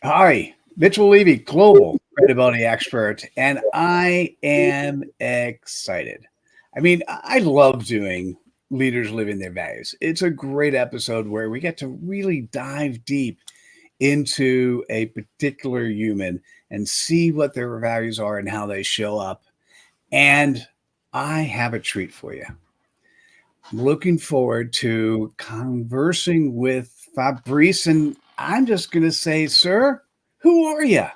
Hi, Mitchell Levy, global credibility expert, and I am excited. I mean, I love doing Leaders Living Their Values. It's a great episode where we get to really dive deep into a particular human and see what their values are and how they show up. And I have a treat for you. I'm looking forward to conversing with Fabrice, and I'm just going to say, sir, who are you?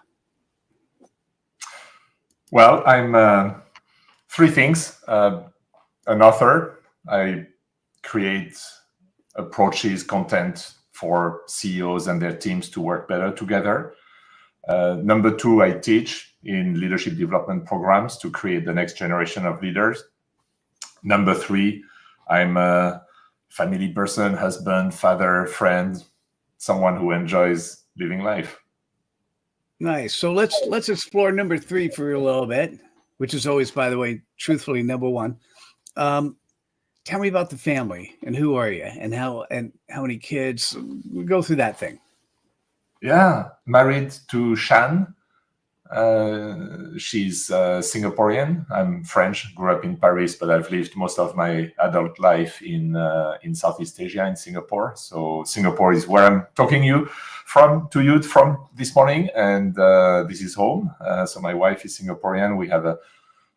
Well, I'm three things. An author. I create approaches, content for CEOs and their teams to work better together. Number two, I teach in leadership development programs to create the next generation of leaders. Number three, I'm a family person, husband, father, friend, someone who enjoys living life. Nice. So let's explore number three for a little bit, which is always, by the way, truthfully, number one. Tell me about the family and who are you and how many kids. We go through that thing. Yeah, married to Shan. She's Singaporean. I'm French, grew up in Paris, but I've lived most of my adult life in Southeast Asia, in Singapore. So Singapore is where I'm talking to you from this morning, and this is home. So my wife is Singaporean. We have a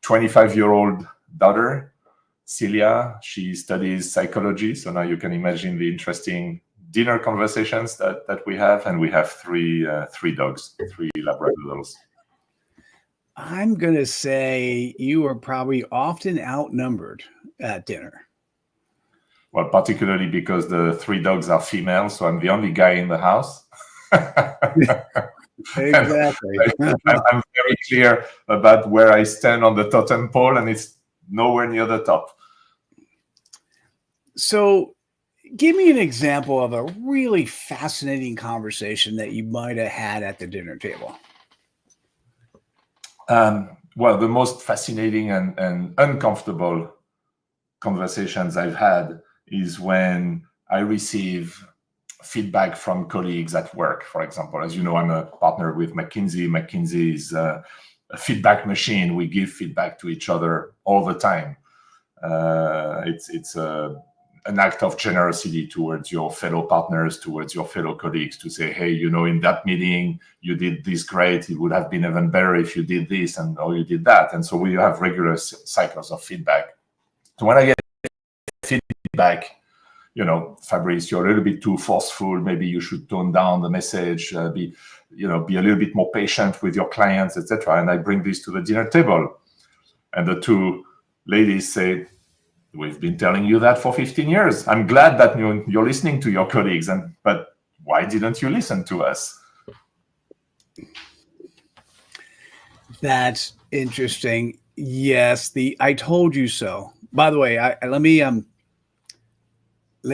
25-year-old daughter, Celia. She studies psychology. So now you can imagine the interesting dinner conversations that we have, and we have three dogs, three Labradoodles. I'm going to say you are probably often outnumbered at dinner. Well, particularly because the three dogs are female, so I'm the only guy in the house. Exactly. I'm very clear about where I stand on the totem pole, and it's nowhere near the top. So give me an example of a really fascinating conversation that you might have had at the dinner table. Well, the most fascinating and uncomfortable conversations I've had is when I receive feedback from colleagues at work, for example. As you know, I'm a partner with McKinsey. McKinsey is a feedback machine. We give feedback to each other all the time. It's an act of generosity towards your fellow partners, towards your fellow colleagues, to say, hey, in that meeting, you did this great. It would have been even better if you did this or you did that. And so we have regular cycles of feedback. So when I get feedback, Fabrice, you're a little bit too forceful. Maybe you should tone down the message, be a little bit more patient with your clients, etc. And I bring this to the dinner table. And the two ladies say, we've been telling you that for 15 years. I'm glad that you're listening to your colleagues, but why didn't you listen to us? That's interesting. Yes, the "I told you so." By the way, let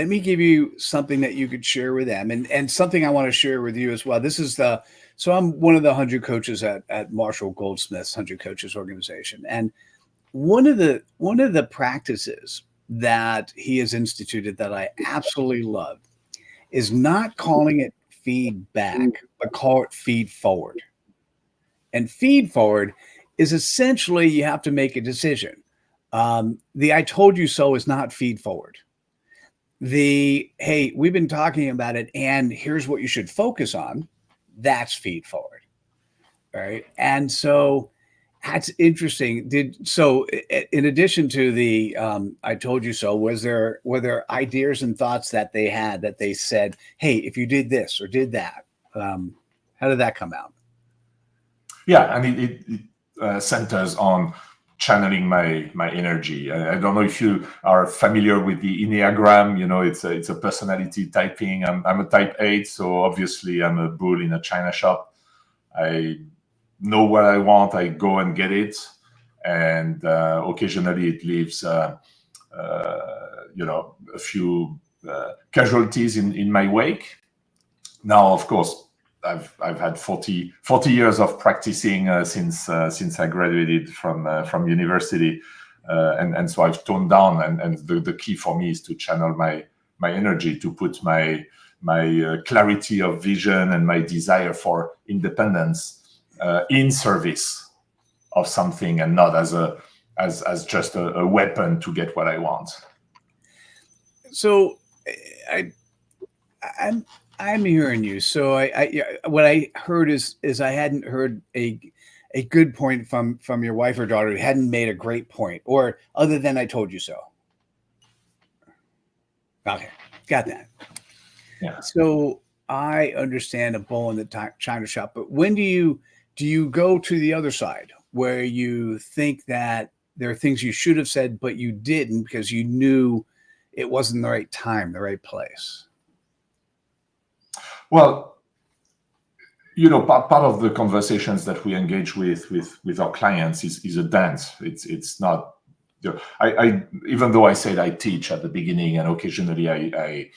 me give you something that you could share with them, and something I want to share with you as well. This is so I'm one of the 100 coaches at Marshall Goldsmith's 100 Coaches organization, and one of the practices that he has instituted that I absolutely love is not calling it feedback, but call it feed forward. And feed forward is essentially you have to make a decision. The "I told you so" is not feed forward. The "hey, we've been talking about it and here's what you should focus on," that's feed forward. All right. And so that's interesting. In addition to the "I told you so," were there ideas and thoughts that they had that they said, hey, if you did this or did that, how did that come out? Yeah, and it centers on channeling my energy. I don't know if you are familiar with the Enneagram. It's a personality typing. I'm a type 8, so obviously I'm a bull in a china shop. I know what I want, I go and get it, and occasionally it leaves a few casualties in my wake. Now, of course, I've had 40 years of practicing since I graduated from university, and so I've toned down. And the key for me is to channel my energy, to put my clarity of vision and my desire for independence in service of something, and not as just a weapon to get what I want. So I'm hearing you. So what I heard is I hadn't heard a good point from your wife or daughter who hadn't made a great point, or other than I told you so. Okay, got that. Yeah. So I understand a bull in the china shop, but when do you go to the other side where you think that there are things you should have said but you didn't because you knew it wasn't the right time, the right place? Well, part of the conversations that we engage with our clients is a dance. It's not. I even though I said I teach at the beginning, and occasionally I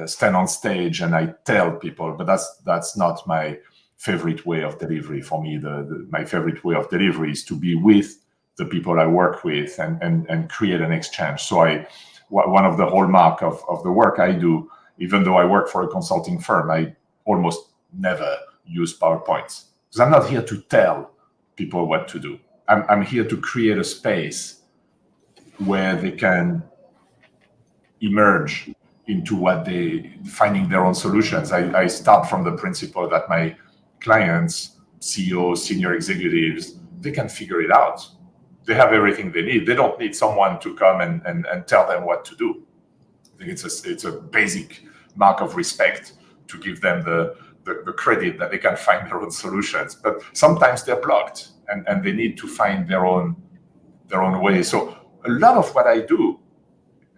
stand on stage and I tell people, but that's not my favorite way of delivery. For me, my favorite way of delivery is to be with the people I work with and create an exchange. So one of the hallmark of the work I do, even though I work for a consulting firm, I almost never use PowerPoints, because I'm not here to tell people what to do. I'm here to create a space where they can emerge into finding their own solutions. I start from the principle that my clients, CEOs, senior executives, they can figure it out. They have everything they need. They don't need someone to come and tell them what to do. I think it's a basic mark of respect to give them the credit that they can find their own solutions. But sometimes they're blocked and they need to find their own way. So a lot of what I do,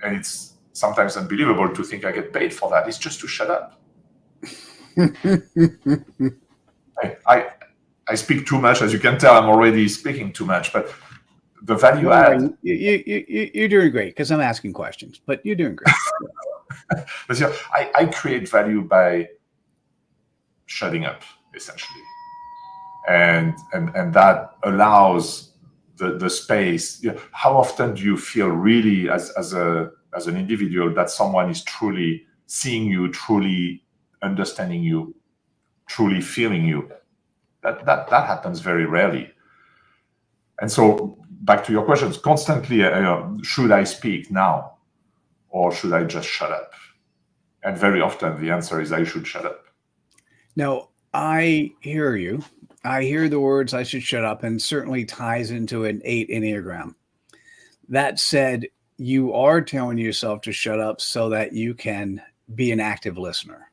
and it's sometimes unbelievable to think I get paid for that, is just to shut up. I speak too much, as you can tell. I'm already speaking too much, but the value add. You're doing great, because I'm asking questions, but you're doing great. But I create value by shutting up, essentially, and that allows the space. How often do you feel really as an individual that someone is truly seeing you, truly understanding you, truly feeling you? That happens very rarely. And so, back to your questions, constantly, should I speak now, or should I just shut up? And very often the answer is I should shut up. Now, I hear you. I hear the words I should shut up, and certainly ties into an 8 Enneagram. That said, you are telling yourself to shut up so that you can be an active listener.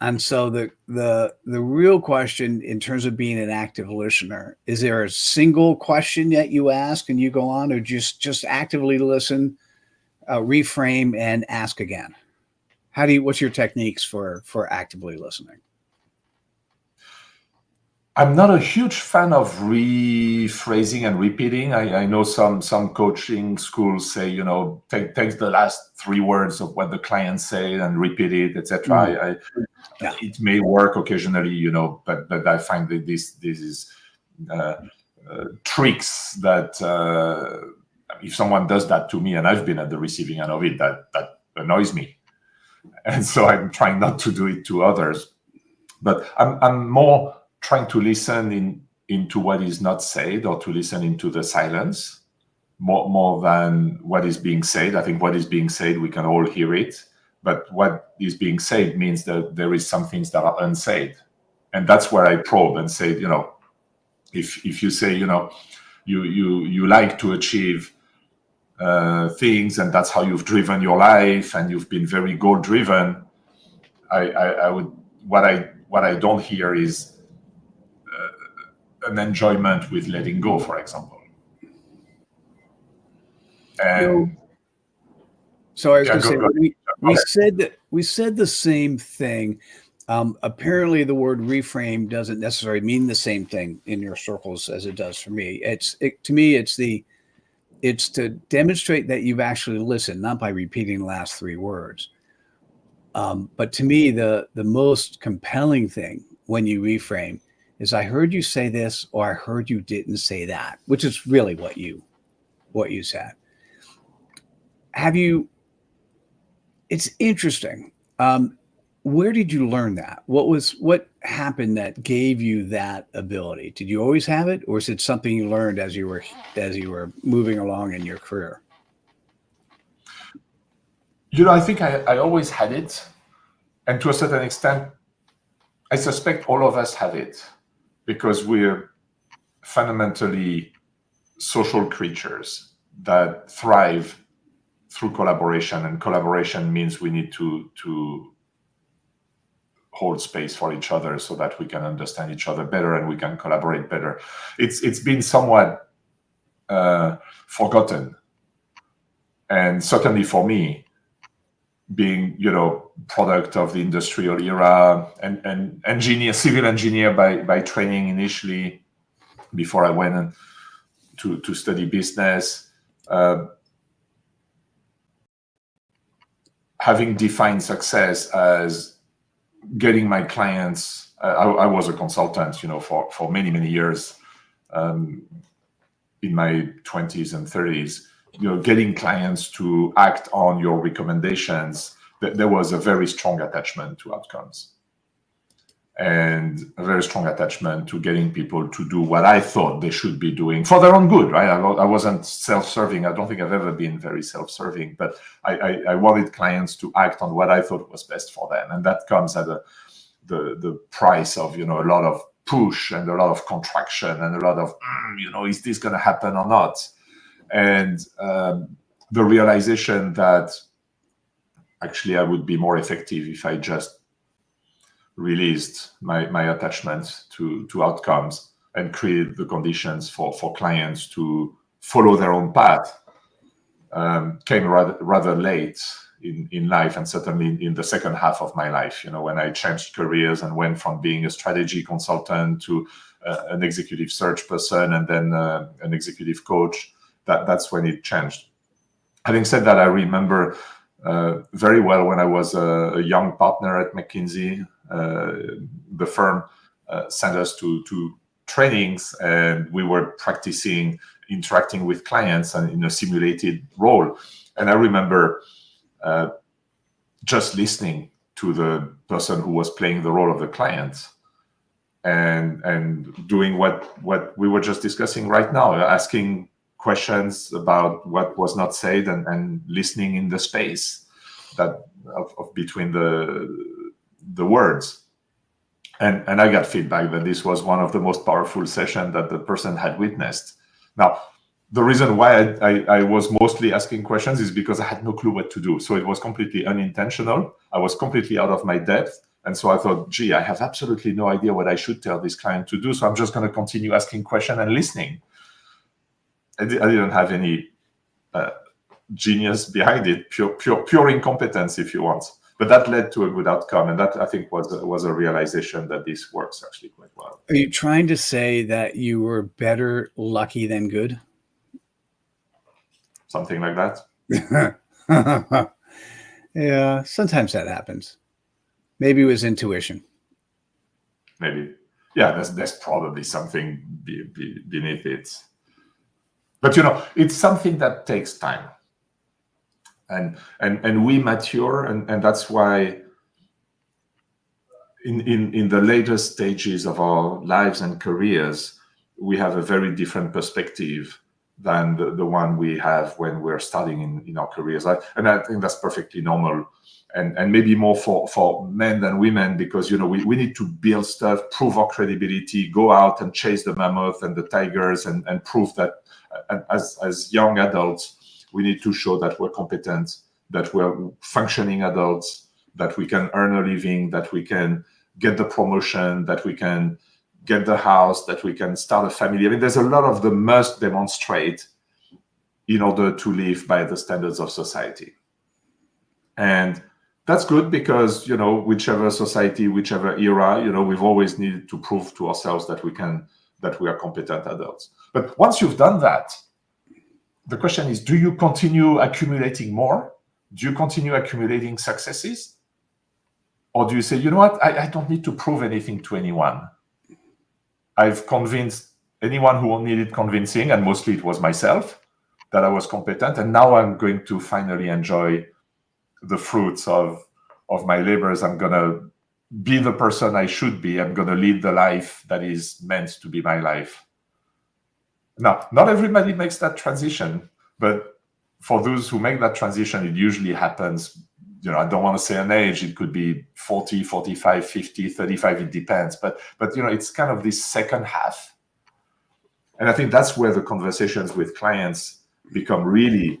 And so the real question in terms of being an active listener, is there a single question that you ask and you go on, or just actively listen, reframe, and ask again? What's your techniques for actively listening? I'm not a huge fan of rephrasing and repeating. I know some coaching schools say, take the last 3 words of what the client said and repeat it, etc. It may work occasionally, but I find that this is tricks that if someone does that to me, and I've been at the receiving end of it, that annoys me. And so I'm trying not to do it to others. But I'm more trying to listen into what is not said, or to listen into the silence more than what is being said. I think what is being said, we can all hear it, but what is being said means that there is some things that are unsaid. And that's where I probe and say, if you say, you like to achieve things, and that's how you've driven your life, and you've been very goal driven, what I don't hear is an enjoyment with letting go, for example. And so I was going to say, we said the same thing. Apparently the word reframe doesn't necessarily mean the same thing in your circles as it does for me. To me, it's to demonstrate that you've actually listened, not by repeating the last 3 words. But to me, the most compelling thing when you reframe is, I heard you say this, or I heard you didn't say that, which is really what you said. It's interesting. Where did you learn that? What happened that gave you that ability? Did you always have it, or is it something you learned as you were moving along in your career? I think I always had it, and to a certain extent, I suspect all of us have it, because we're fundamentally social creatures that thrive through collaboration, and collaboration means we need to hold space for each other so that we can understand each other better and we can collaborate better. It's been somewhat forgotten, and certainly for me, being product of the industrial era and civil engineer by training initially, before I went to study business, having defined success as getting my clients. I was a consultant, for many years, in my 20s and 30s. Getting clients to act on your recommendations. There was a very strong attachment to outcomes, and a very strong attachment to getting people to do what I thought they should be doing for their own good, right? I wasn't self-serving. I don't think I've ever been very self-serving, but I wanted clients to act on what I thought was best for them. And that comes at the price of, a lot of push and a lot of contraction and a lot of, is this going to happen or not? And the realization that actually I would be more effective if I just released my attachment to outcomes and created the conditions for clients to follow their own path, came rather late in life, and certainly in the second half of my life, when I changed careers and went from being a strategy consultant to an executive search person, and then an executive coach. That's when it changed. Having said that, I remember very well when I was a young partner at McKinsey. The firm sent us to trainings, and we were practicing interacting with clients and in a simulated role. And I remember just listening to the person who was playing the role of the client, and doing what we were just discussing right now, asking questions about what was not said, and listening in the space that of between the words. And I got feedback that this was one of the most powerful sessions that the person had witnessed. Now, the reason why I was mostly asking questions is because I had no clue what to do. So it was completely unintentional. I was completely out of my depth. And so I thought, gee, I have absolutely no idea what I should tell this client to do. So I'm just going to continue asking questions and listening. I didn't have any genius behind it, pure incompetence, if you want. But that led to a good outcome, and that, I think, was a realization that this works actually quite well. Are you trying to say that you were better lucky than good? Something like that. Yeah, sometimes that happens. Maybe it was intuition. Maybe. Yeah, there's probably something beneath it. But it's something that takes time. And we mature, and that's why in the later stages of our lives and careers, we have a very different perspective than the one we have when we're starting in our careers. And I think that's perfectly normal, and maybe more for men than women, because we need to build stuff, prove our credibility, go out and chase the mammoth and the tigers, and prove that as young adults, we need to show that we're competent, that we're functioning adults, that we can earn a living, that we can get the promotion, that we can get the house, that we can start a family. I mean, there's a lot of the must demonstrate in order to live by the standards of society. And that's good because, whichever society, whichever era, we've always needed to prove to ourselves that we are competent adults. But once you've done that, the question is, do you continue accumulating more? Do you continue accumulating successes? Or do you say, you know what, I don't need to prove anything to anyone. I've convinced anyone who needed convincing, and mostly it was myself, that I was competent. And now I'm going to finally enjoy the fruits of of my labors. I'm going to be the person I should be. I'm going to lead the life that is meant to be my life. Now, not everybody makes that transition, but for those who make that transition, it usually happens, I don't want to say an age, it could be 40, 45, 50, 35, it depends. But it's kind of this second half. And I think that's where the conversations with clients become really,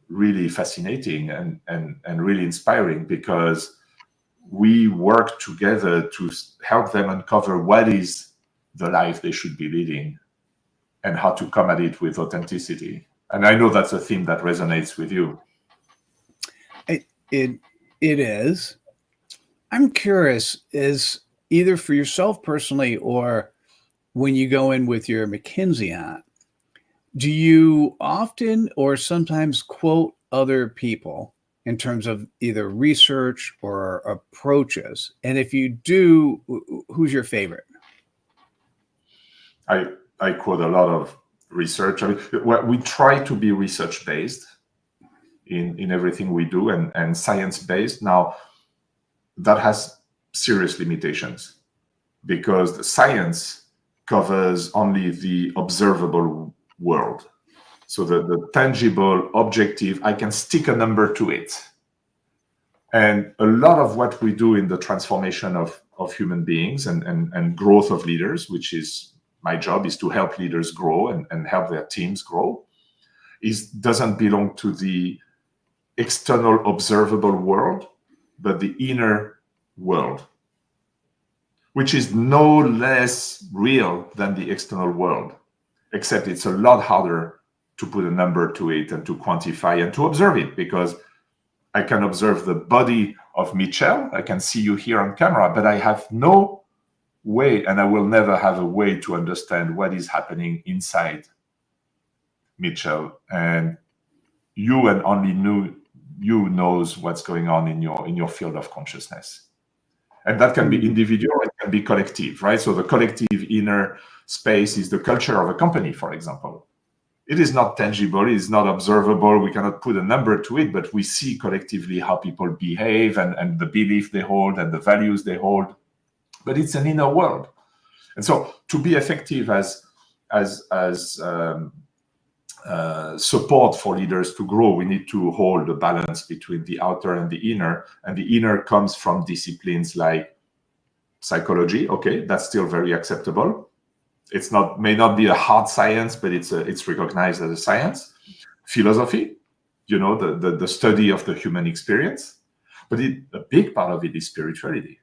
really fascinating and really inspiring, because we work together to help them uncover what is the life they should be leading and how to come at it with authenticity. And I know that's a theme that resonates with you. It is. I'm curious, is either for yourself personally or when you go in with your McKinsey hat, do you often or sometimes quote other people in terms of either research or approaches? And if you do, who's your favorite? I quote a lot of research. I mean, we try to be research-based in everything we do and science-based. Now, that has serious limitations because the science covers only the observable world. So the tangible, objective, I can stick a number to it. And a lot of what we do in the transformation of human beings and growth of leaders, which is my job, is to help leaders grow and help their teams grow, doesn't belong to the external observable world, but the inner world, which is no less real than the external world, except it's a lot harder to put a number to it and to quantify and to observe it, because I can observe the body of Michel. I can see you here on camera, but I have no way, and I will never have a way to understand what is happening inside Michel. And you and only you knows what's going on in your field of consciousness. And that can be individual, it can be collective, right? So the collective inner space is the culture of a company, for example. It is not tangible, it is not observable, we cannot put a number to it, but we see collectively how people behave and the belief they hold and the values they hold. But it's an inner world. And so to be effective as support for leaders to grow, we need to hold a balance between the outer and the inner. And the inner comes from disciplines like psychology. Okay, that's still very acceptable. It's may not be a hard science, but it's recognized as a science. Philosophy, the study of the human experience. But a big part of it is spirituality.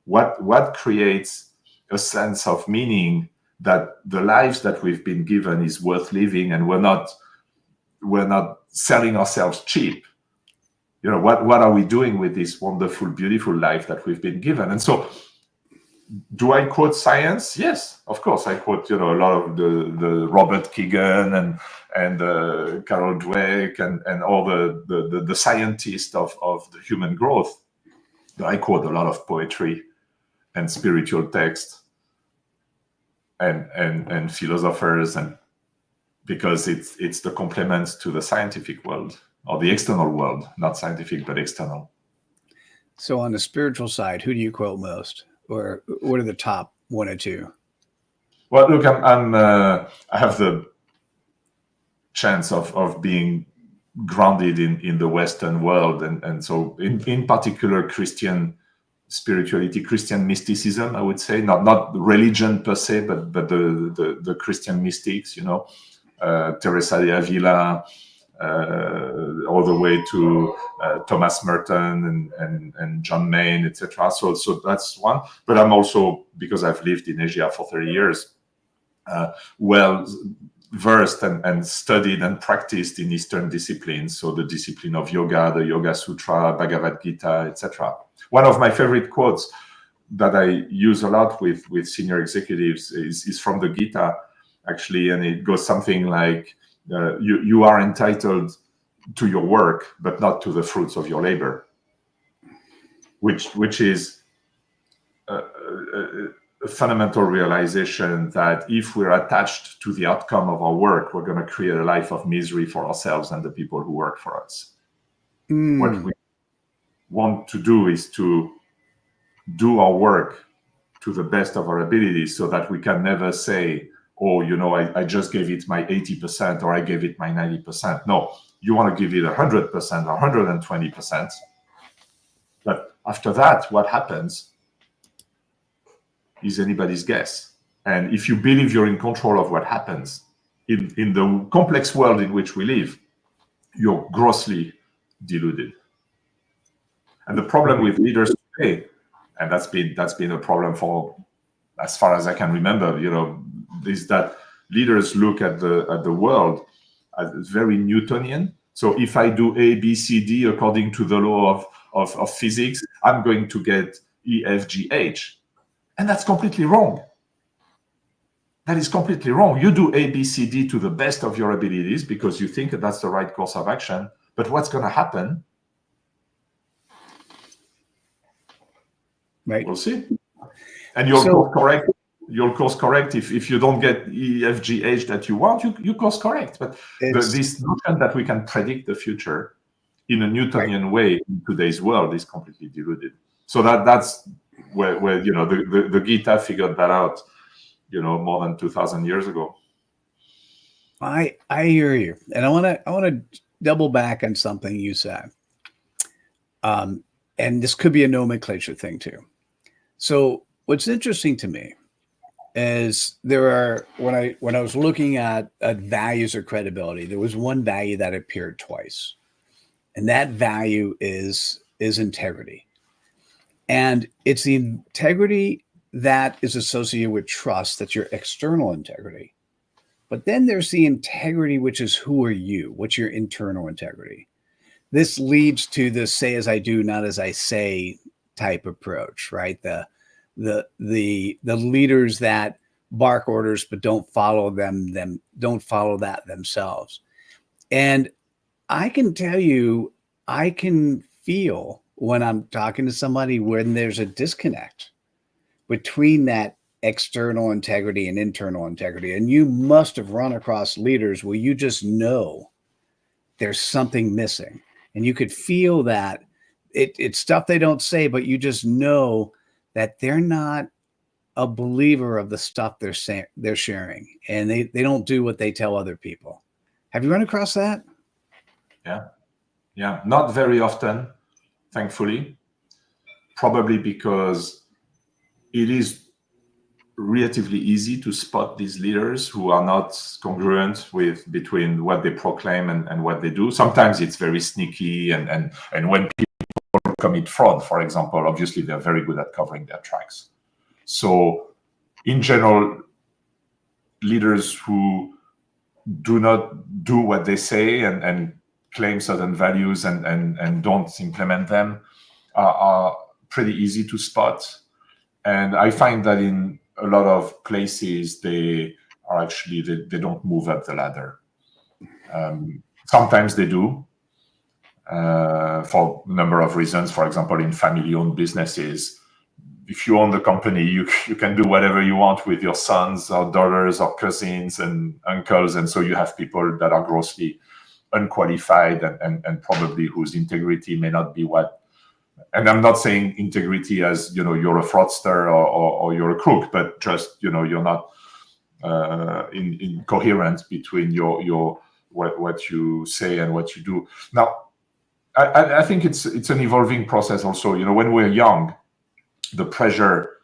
What creates a sense of meaning that the lives that we've been given is worth living, and we're not selling ourselves cheap. What are we doing with this wonderful, beautiful life that we've been given? And so, do I quote science? Yes, of course. I quote a lot of the Robert Keegan and Carol Dweck and all the scientists of the human growth. I quote a lot of poetry and spiritual text and philosophers, and because it's the complement to the scientific world or the external world, not scientific but external. So on the spiritual side, who do you quote most, or what are the top one or two? Well, look, I have the chance of being grounded in the Western world, and so in particular Christian spirituality, Christian mysticism, I would say, not religion per se, but the Christian mystics, Teresa de Avila, all the way to Thomas Merton and John Maine, etc. So that's one. But I'm also, because I've lived in Asia for 30 years, well versed and studied and practiced in Eastern disciplines. So the discipline of yoga, the Yoga Sutra, Bhagavad Gita, etc. One of my favorite quotes that I use a lot with senior executives is from the Gita, actually, and it goes something like, you are entitled to your work, but not to the fruits of your labor, which is a fundamental realization that if we're attached to the outcome of our work, we're going to create a life of misery for ourselves and the people who work for us. want to do is to do our work to the best of our abilities, so that we can never say, oh, I just gave it my 80% or I gave it my 90%. No, you want to give it 100% or 120%. But after that, what happens is anybody's guess. And if you believe you're in control of what happens in the complex world in which we live, you're grossly deluded. And the problem with leaders today, and that's been a problem for as far as I can remember, is that leaders look at the world as very Newtonian. So if I do A, B, C, D according to the law of physics, I'm going to get E, F, G, H. And that's completely wrong. That is completely wrong. You do A, B, C, D to the best of your abilities because you think that that's the right course of action. But what's going to happen? Right. We'll see. And you'll course correct if you don't get E, F, G, H that you want, you course correct. But this notion that we can predict the future in a Newtonian way in today's world is completely deluded. So that's where the Gita figured that out, more than 2,000 years ago. I hear you, and I want to double back on something you said. And this could be a nomenclature thing too. So what's interesting to me is when I was looking at values or credibility, there was one value that appeared twice, and that value is integrity. And it's the integrity that is associated with trust. That's your external integrity. But then there's the integrity, which is who are you? What's your internal integrity? This leads to the say as I do, not as I say type approach, right? The leaders that bark orders but don't follow don't follow that themselves. And I can tell you, I can feel when I'm talking to somebody when there's a disconnect between that external integrity and internal integrity. And you must have run across leaders where you just know there's something missing. And you could feel that it's stuff they don't say, but you just know that they're not a believer of the stuff they're sharing, and they don't do what they tell other people. Have you run across that? Yeah, not very often, thankfully, probably because it is relatively easy to spot these leaders who are not congruent between what they proclaim and what they do. Sometimes it's very sneaky, and when people commit fraud, for example, obviously they're very good at covering their tracks. So in general, leaders who do not do what they say and claim certain values and don't implement them are pretty easy to spot. And I find that in a lot of places, they don't move up the ladder. Sometimes they do for a number of reasons. For example, in family-owned businesses, if you own the company, you can do whatever you want with your sons or daughters or cousins and uncles. And so you have people that are grossly unqualified and probably whose integrity may not be what. And I'm not saying integrity as, you're a fraudster or you're a crook, but just, you're not incoherent between your what you say and what you do. Now, I think it's an evolving process also. When we're young, the pressure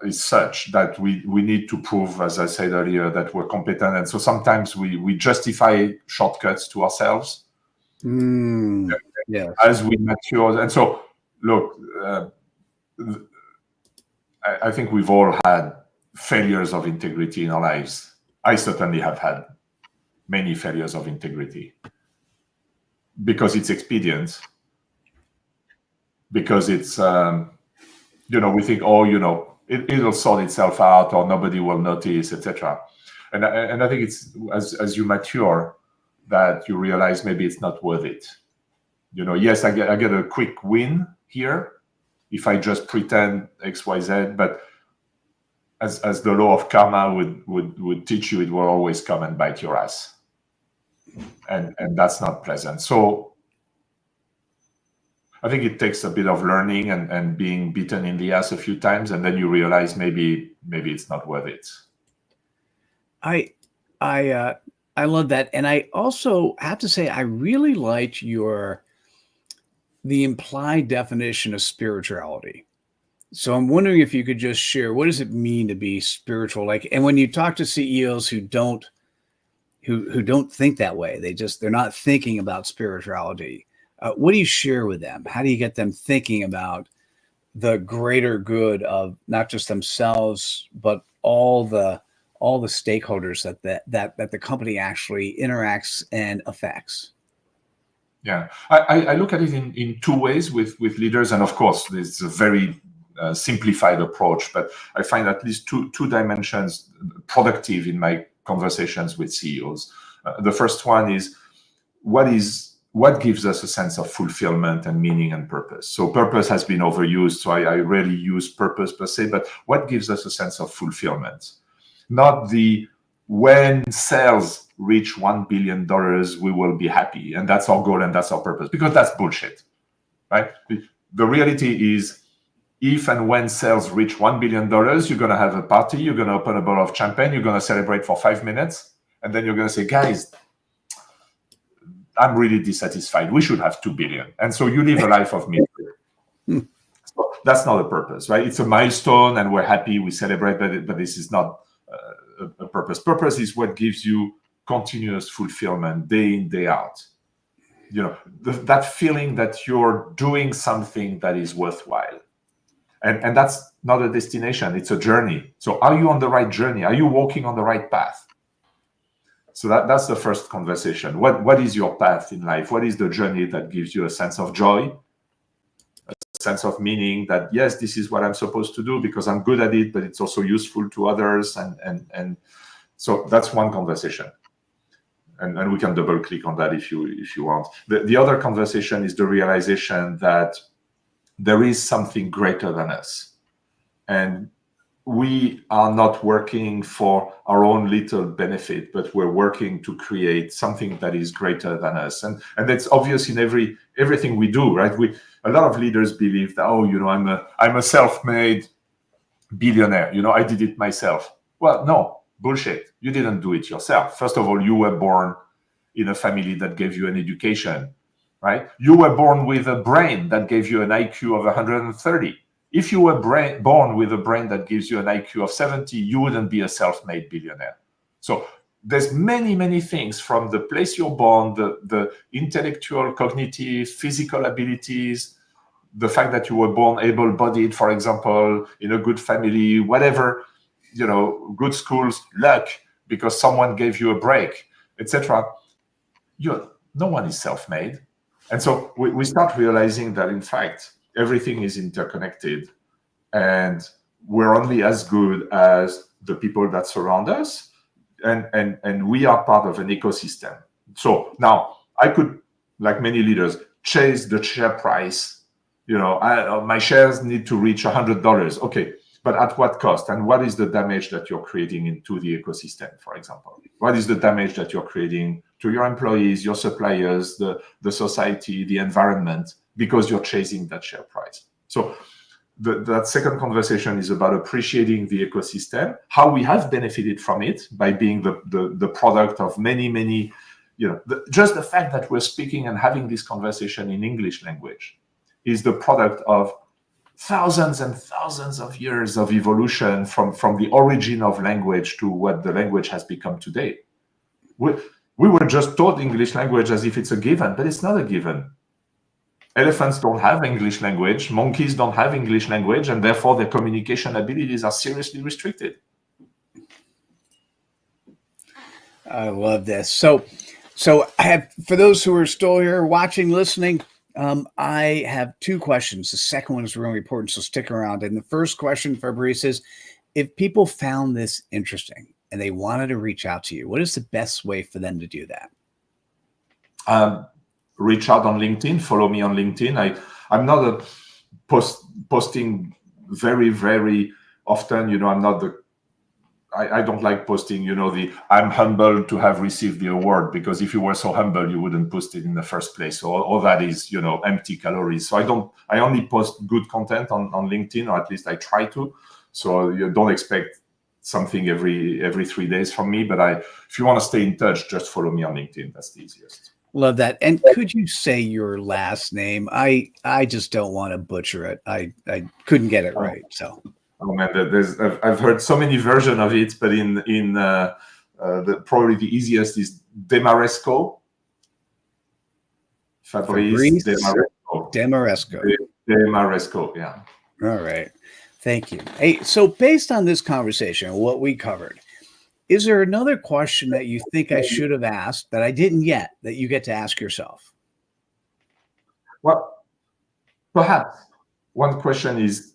is such that we need to prove, as I said earlier, that we're competent. And so sometimes we justify shortcuts to ourselves. Yeah. As we mature. And so, look, I think we've all had failures of integrity in our lives. I certainly have had many failures of integrity because it's expedient, because it's, we think, it'll sort itself out or nobody will notice, etc. And I think it's as you mature that you realize maybe it's not worth it. Yes, I get a quick win here if I just pretend X, Y, Z, but as the law of karma would teach you, it will always come and bite your ass. And that's not pleasant. So I think it takes a bit of learning and being beaten in the ass a few times, and then you realize maybe it's not worth it. I love that, and I also have to say I really liked the implied definition of spirituality. So I'm wondering if you could just share, what does it mean to be spiritual? Like, and when you talk to CEOs who don't think that way, they're not thinking about spirituality. What do you share with them? How do you get them thinking about the greater good of not just themselves, but all the stakeholders that the company actually interacts and affects? Yeah, I look at it in two ways with leaders, and of course, it's a very simplified approach, but I find at least two dimensions productive in my conversations with CEOs. The first one is what gives us a sense of fulfillment and meaning and purpose. So purpose has been overused, so I rarely use purpose per se, but what gives us a sense of fulfillment? Not when sales reach $1 billion, we will be happy, and that's our goal and that's our purpose, because that's bullshit, right? The reality is, if and when sales reach $1 billion, you're going to have a party, you're going to open a bottle of champagne, you're going to celebrate for 5 minutes, and then you're going to say, guys, I'm really dissatisfied. We should have 2 billion. And so you live a life of misery. So that's not a purpose, right? It's a milestone and we're happy, we celebrate, but this is not a purpose. Purpose is what gives you continuous fulfillment day in, day out. That feeling that you're doing something that is worthwhile. And that's not a destination, it's a journey. So are you on the right journey? Are you walking on the right path? So that's the first conversation. What is your path in life? What is the journey that gives you a sense of joy, a sense of meaning, that yes, this is what I'm supposed to do because I'm good at it, but it's also useful to others. And so that's one conversation. And we can double click on that if you want. The other conversation is the realization that there is something greater than us. And we are not working for our own little benefit, but we're working to create something that is greater than us. And that's obvious in everything we do, right? A lot of leaders believe that, I'm a self-made billionaire. I did it myself. Well, no, bullshit. You didn't do it yourself. First of all, you were born in a family that gave you an education, right? You were born with a brain that gave you an IQ of 130. If you were born with a brain that gives you an IQ of 70, you wouldn't be a self-made billionaire. So there's many, many things from the place you're born, the intellectual, cognitive, physical abilities, the fact that you were born able-bodied, for example, in a good family, whatever, good schools, luck, because someone gave you a break, etc. No one is self-made. And so we start realizing that, in fact, everything is interconnected, and we're only as good as the people that surround us, and we are part of an ecosystem. So now I could, like many leaders, chase the share price. My shares need to reach $100. Okay, but at what cost? And what is the damage that you're creating into the ecosystem, for example? What is the damage that you're creating to your employees, your suppliers, the society, the environment, because you're chasing that share price? So that second conversation is about appreciating the ecosystem, how we have benefited from it by being the product of many, many, just the fact that we're speaking and having this conversation in English language is the product of thousands and thousands of years of evolution from the origin of language to what the language has become today. We were just taught English language as if it's a given, but it's not a given. Elephants don't have English language, monkeys don't have English language, and therefore their communication abilities are seriously restricted. I love this. So I have, for those who are still here watching, listening, I have two questions. The second one is really important, so stick around. And the first question, Fabrice, is if people found this interesting and they wanted to reach out to you, what is the best way for them to do that? Reach out on LinkedIn, follow me on LinkedIn. I'm not posting very, very often. I don't like posting, I'm humbled to have received the award, because if you were so humble, you wouldn't post it in the first place. So all that is, empty calories. So I only post good content on LinkedIn, or at least I try to. So you don't expect something every 3 days from me. But if you want to stay in touch, just follow me on LinkedIn. That's the easiest. Love that. And could you say your last name? I just don't want to butcher it. I couldn't get it right. So. Oh man, I've heard so many versions of it, but probably the easiest is Desmarescaux. Fabrice Desmarescaux. Desmarescaux, yeah. All right. Thank you. Hey, so based on this conversation, what we covered, is there another question that you think I should have asked that I didn't yet, that you get to ask yourself? Well, perhaps one question is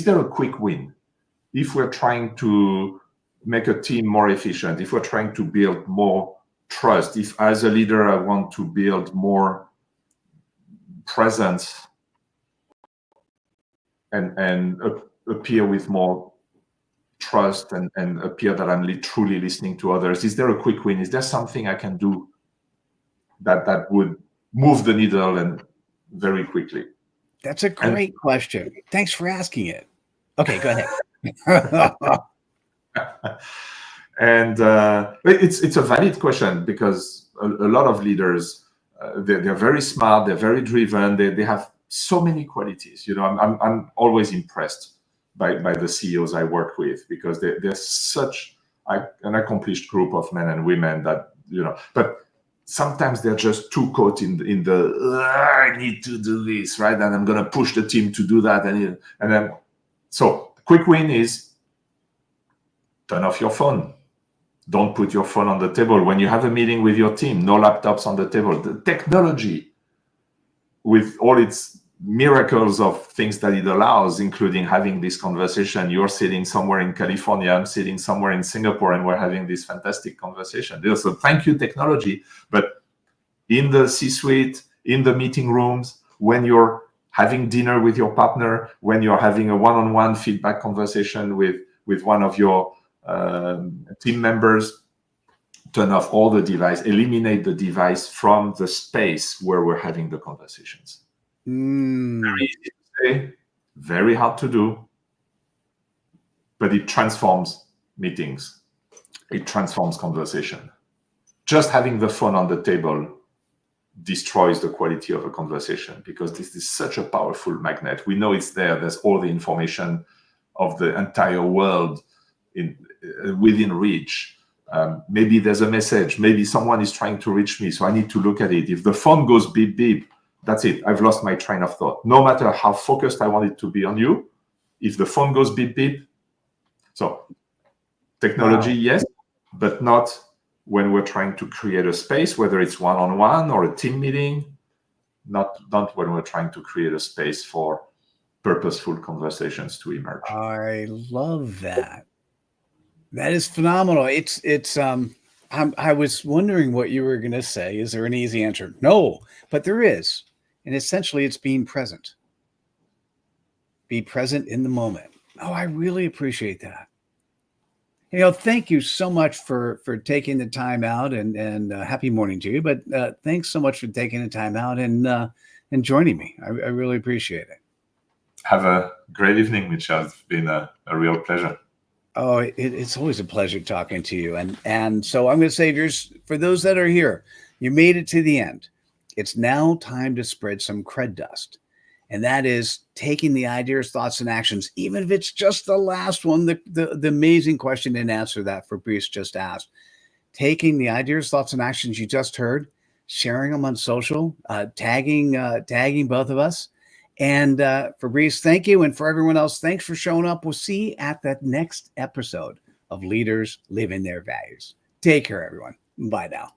there a quick win? If we're trying to make a team more efficient, if we're trying to build more trust, if as a leader I want to build more presence and appear with more trust and appear that I'm truly listening to others, is there a quick win? Is there something I can do that would move the needle and very quickly? That's a great question. Thanks for asking it. Okay, go ahead. And it's a valid question, because a lot of leaders, they're very smart, they're very driven, they have so many qualities. I'm always impressed by the CEOs I work with, because they're such an accomplished group of men and women that, but sometimes they're just too caught in the I need to do this, right? And I'm going to push the team to do that. And then, so quick win is turn off your phone. Don't put your phone on the table. When you have a meeting with your team, no laptops on the table. The technology, with all its miracles of things that it allows, including having this conversation. You're sitting somewhere in California, I'm sitting somewhere in Singapore, and we're having this fantastic conversation. So thank you, technology. But in the C-suite, in the meeting rooms, when you're having dinner with your partner, when you're having a one-on-one feedback conversation with one of your team members, turn off all the device, eliminate the device from the space where we're having the conversations. Very easy to say, very hard to do, but it transforms meetings. It transforms conversation. Just having the phone on the table destroys the quality of a conversation, because this is such a powerful magnet. We know it's there. There's all the information of the entire world within reach. Maybe there's a message. Maybe someone is trying to reach me, so I need to look at it. If the phone goes beep, beep, that's it. I've lost my train of thought. No matter how focused I want it to be on you, if the phone goes beep, beep. So technology, yes, but not when we're trying to create a space, whether it's one-on-one or a team meeting, not when we're trying to create a space for purposeful conversations to emerge. I love that. That is phenomenal. I was wondering what you were going to say. Is there an easy answer? No, but there is. And essentially it's being present. Be present in the moment. Oh, I really appreciate that. Thank you so much for taking the time out, and happy morning to you. But thanks so much for taking the time out and joining me. I really appreciate it. Have a great evening, Michel. It's been a real pleasure. Oh, it's always a pleasure talking to you. And so I'm going to say, for those that are here, you made it to the end. It's now time to spread some cred dust. And that is taking the ideas, thoughts, and actions, even if it's just the last one, the amazing question and answer that Fabrice just asked. Taking the ideas, thoughts, and actions you just heard, sharing them on social, tagging both of us. And Fabrice, thank you. And for everyone else, thanks for showing up. We'll see you at the next episode of Leaders Living Their Values. Take care, everyone. Bye now.